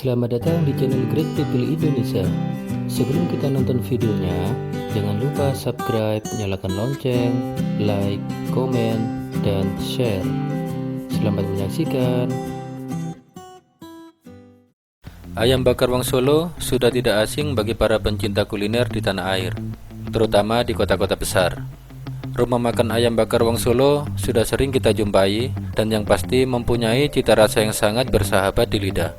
Selamat datang di channel Great People Indonesia. Sebelum kita nonton videonya, jangan lupa subscribe, nyalakan lonceng, like, komen, dan share. Selamat menyaksikan. Ayam bakar Wong Solo sudah tidak asing bagi para pencinta kuliner di tanah air, terutama di kota-kota besar. Rumah makan ayam bakar Wong Solo sudah sering kita jumpai dan yang pasti mempunyai cita rasa yang sangat bersahabat di lidah.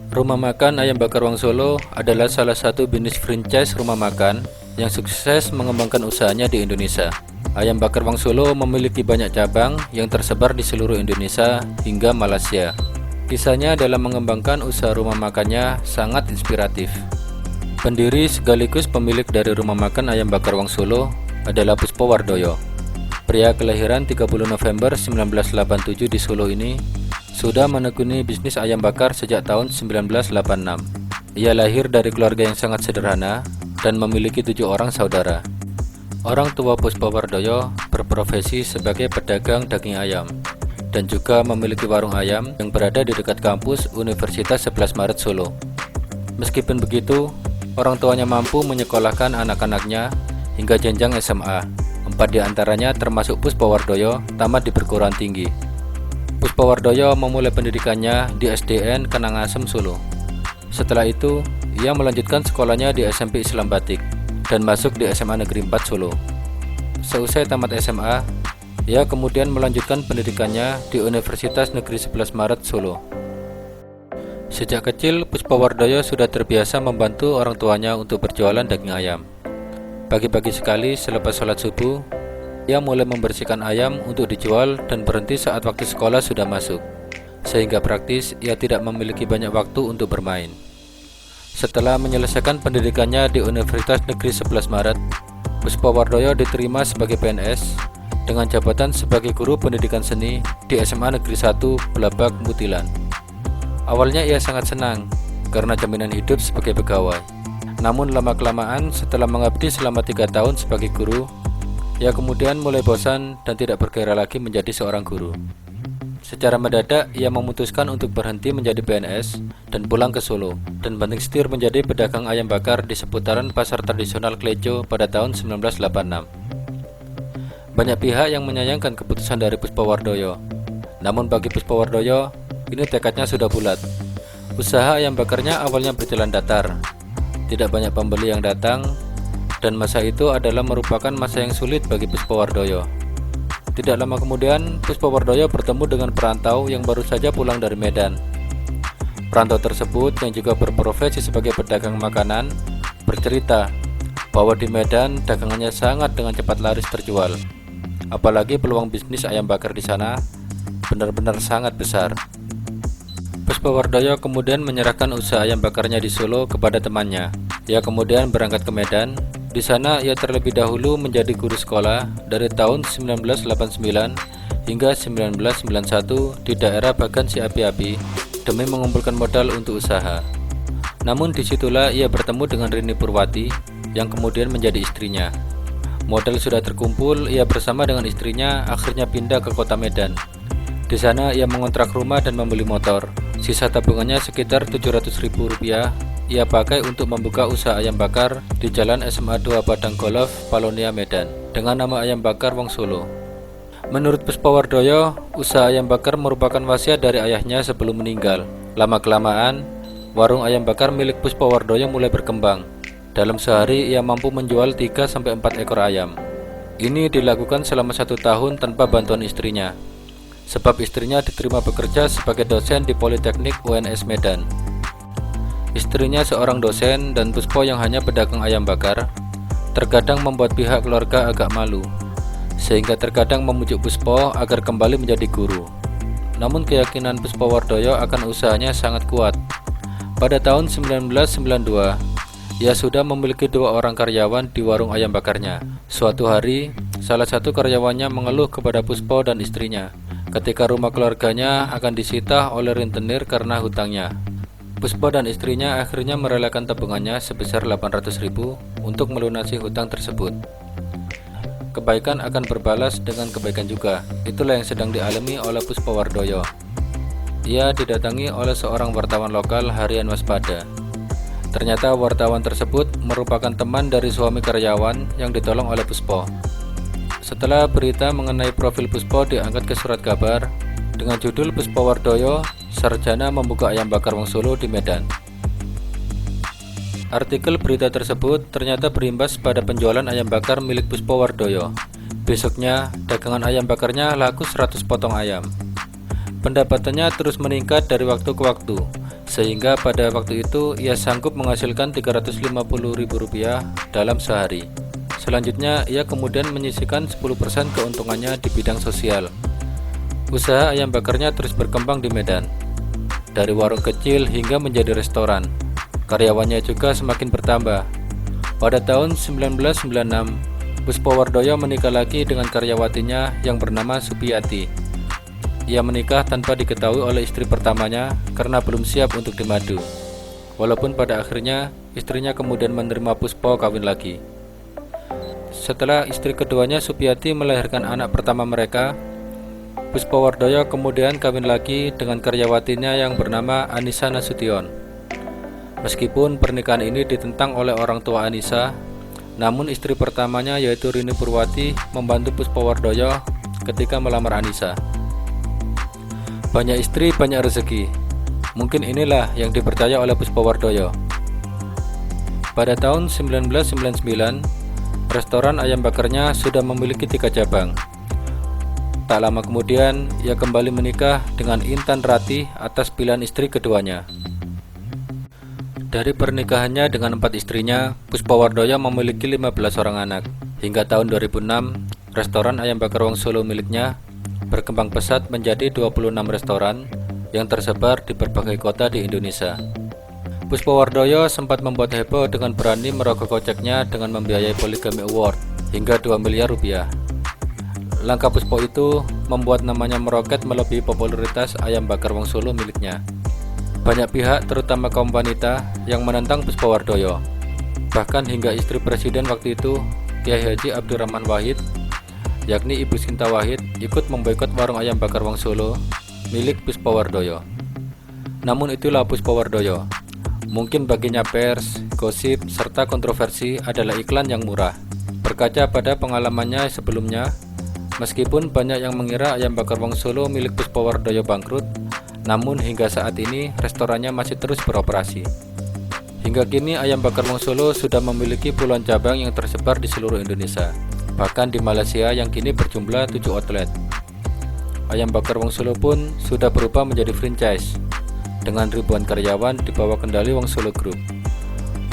Rumah makan ayam bakar Wong Solo adalah salah satu bisnis franchise rumah makan yang sukses mengembangkan usahanya di Indonesia. Ayam bakar Wong Solo memiliki banyak cabang yang tersebar di seluruh Indonesia hingga Malaysia. Kisahnya dalam mengembangkan usaha rumah makannya sangat inspiratif. Pendiri sekaligus pemilik dari rumah makan ayam bakar Wong Solo adalah Puspo Wardoyo. Pria kelahiran 30 November 1987 di Solo ini sudah menekuni bisnis ayam bakar sejak tahun 1986. Ia lahir dari keluarga yang sangat sederhana dan memiliki 7 orang saudara. Orang tua Puspo Wardoyo berprofesi sebagai pedagang daging ayam dan juga memiliki warung ayam yang berada di dekat kampus Universitas 11 Maret Solo. Meskipun begitu, orang tuanya mampu menyekolahkan anak-anaknya hingga jenjang SMA. 4 diantaranya termasuk Puspo Wardoyo tamat di perguruan tinggi. Puspo Wardoyo memulai pendidikannya di SDN Kenangasem Solo. Setelah itu, ia melanjutkan sekolahnya di SMP Islam Batik dan masuk di SMA Negeri 4 Solo. Seusai tamat SMA, ia kemudian melanjutkan pendidikannya di Universitas Negeri 11 Maret Solo. Sejak kecil, Puspo Wardoyo sudah terbiasa membantu orang tuanya untuk berjualan daging ayam. Pagi-pagi sekali selepas sholat subuh, ia mulai membersihkan ayam untuk dijual dan berhenti saat waktu sekolah sudah masuk, sehingga praktis ia tidak memiliki banyak waktu untuk bermain. Setelah menyelesaikan pendidikannya di Universitas Negeri 11 Maret, Puspo Wardoyo diterima sebagai PNS dengan jabatan sebagai guru pendidikan seni di SMA Negeri 1 Belabak Mutilan. Awalnya ia sangat senang karena jaminan hidup sebagai pegawai. Namun lama-kelamaan setelah mengabdi selama 3 tahun sebagai guru, ia kemudian mulai bosan dan tidak bergairah lagi menjadi seorang guru. Secara mendadak, ia memutuskan untuk berhenti menjadi PNS dan pulang ke Solo dan banting setir menjadi pedagang ayam bakar di seputaran pasar tradisional Klejo pada tahun 1986. Banyak pihak yang menyayangkan keputusan dari Puspo Wardoyo. Namun bagi Puspo Wardoyo, ini tekadnya sudah bulat. Usaha ayam bakarnya awalnya berjalan datar. Tidak banyak pembeli yang datang, dan masa itu adalah merupakan masa yang sulit bagi Puspo Wardoyo. Tidak lama kemudian, Puspo Wardoyo bertemu dengan perantau yang baru saja pulang dari Medan. Perantau tersebut yang juga berprofesi sebagai pedagang makanan, bercerita bahwa di Medan dagangannya sangat dengan cepat laris terjual. Apalagi peluang bisnis ayam bakar di sana benar-benar sangat besar. Puspo Wardoyo kemudian menyerahkan usaha ayam bakarnya di Solo kepada temannya. Ia kemudian berangkat ke Medan. Di sana ia terlebih dahulu menjadi guru sekolah dari tahun 1989 hingga 1991 di daerah Bagan Si Api-Api demi mengumpulkan modal untuk usaha. Namun disitulah ia bertemu dengan Rini Purwati yang kemudian menjadi istrinya. Modal sudah terkumpul, ia bersama dengan istrinya akhirnya pindah ke kota Medan. Di sana ia mengontrak rumah dan membeli motor. Sisa tabungannya sekitar Rp700.000 ia pakai untuk membuka usaha ayam bakar di Jalan SMA 2 Padang Golf, Palonia, Medan dengan nama Ayam Bakar Wong Solo. Menurut Puspo Wardoyo, usaha ayam bakar merupakan wasiat dari ayahnya sebelum meninggal. Lama-kelamaan, warung ayam bakar milik Puspo Wardoyo mulai berkembang. Dalam sehari ia mampu menjual 3-4 ekor ayam. Ini dilakukan selama 1 tahun tanpa bantuan istrinya, sebab istrinya diterima bekerja sebagai dosen di Politeknik UNS Medan. Istrinya seorang dosen dan Puspo yang hanya pedagang ayam bakar terkadang membuat pihak keluarga agak malu, sehingga terkadang memujuk Puspo agar kembali menjadi guru. Namun keyakinan Puspo Wardoyo akan usahanya sangat kuat. Pada tahun 1992, ia sudah memiliki 2 orang karyawan di warung ayam bakarnya. Suatu hari, salah satu karyawannya mengeluh kepada Puspo dan istrinya ketika rumah keluarganya akan disita oleh rentenir karena hutangnya. Puspo dan istrinya akhirnya merelakan tabungannya sebesar Rp800.000 untuk melunasi hutang tersebut. Kebaikan akan berbalas dengan kebaikan juga. Itulah yang sedang dialami oleh Puspo Wardoyo. ia didatangi oleh seorang wartawan lokal harian Waspada. Ternyata wartawan tersebut merupakan teman dari suami karyawan yang ditolong oleh Puspo. Setelah berita mengenai profil Puspo diangkat ke surat kabar dengan judul Puspo Wardoyo, Sarjana Membuka Ayam Bakar Wong Solo di Medan. Artikel berita tersebut ternyata berimbas pada penjualan ayam bakar milik Puspo Wardoyo. Besoknya, dagangan ayam bakarnya laku 100 potong ayam. Pendapatannya terus meningkat dari waktu ke waktu, sehingga pada waktu itu ia sanggup menghasilkan Rp350.000 dalam sehari. Selanjutnya, ia kemudian menyisihkan 10% keuntungannya di bidang sosial. Usaha ayam bakarnya terus berkembang di Medan, dari warung kecil hingga menjadi restoran. Karyawannya juga semakin bertambah. Pada tahun 1996, Puspo Wardoyo menikah lagi dengan karyawatinya yang bernama Supiyati. Ia menikah tanpa diketahui oleh istri pertamanya karena belum siap untuk dimadu. Walaupun pada akhirnya istrinya kemudian menerima Puspo kawin lagi. Setelah istri keduanya Supiyati melahirkan anak pertama mereka, Puspo Wardoyo kemudian kawin lagi dengan karyawatinya yang bernama Anissa Nasution. Meskipun pernikahan ini ditentang oleh orang tua Anissa, namun istri pertamanya yaitu Rini Purwati membantu Puspo Wardoyo ketika melamar Anissa. Banyak istri, banyak rezeki. Mungkin inilah yang dipercaya oleh Puspo Wardoyo. Pada tahun 1999, restoran ayam bakarnya sudah memiliki 3 cabang. Tak lama kemudian, ia kembali menikah dengan Intan Rati atas pilihan istri keduanya. Dari pernikahannya dengan 4 istrinya, Puspo Wardoyo memiliki 15 orang anak. Hingga tahun 2006, restoran ayam bakar Wong Solo miliknya berkembang pesat menjadi 26 restoran yang tersebar di berbagai kota di Indonesia. Puspo Wardoyo sempat membuat heboh dengan berani merogoh koceknya dengan membiayai Poligami Award hingga 2 miliar rupiah. Langkah Puspo itu membuat namanya meroket melebihi popularitas ayam bakar Wong Solo miliknya. Banyak pihak, terutama kaum wanita, yang menentang Puspo Wardoyo. Bahkan hingga istri presiden waktu itu, Kiai Haji Abdurrahman Wahid, yakni Ibu Sinta Wahid, ikut memboikot warung ayam bakar Wong Solo milik Puspo Wardoyo. Namun itulah Puspo Wardoyo. Mungkin baginya pers, gosip, serta kontroversi adalah iklan yang murah. Berkaca pada pengalamannya sebelumnya, meskipun banyak yang mengira ayam bakar Wong Solo milik Puspo Wardoyo bangkrut, namun hingga saat ini restorannya masih terus beroperasi. Hingga kini ayam bakar Wong Solo sudah memiliki puluhan cabang yang tersebar di seluruh Indonesia. Bahkan di Malaysia yang kini berjumlah 7 outlet. Ayam bakar Wong Solo pun sudah berubah menjadi franchise dengan ribuan karyawan di bawah kendali Wong Solo Group.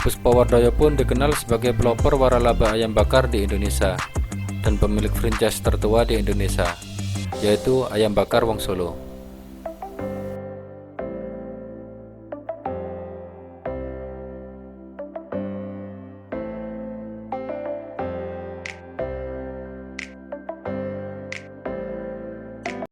Puspo Wardoyo pun dikenal sebagai pelopor waralaba ayam bakar di Indonesia dan pemilik franchise tertua di Indonesia, yaitu Ayam Bakar Wong Solo.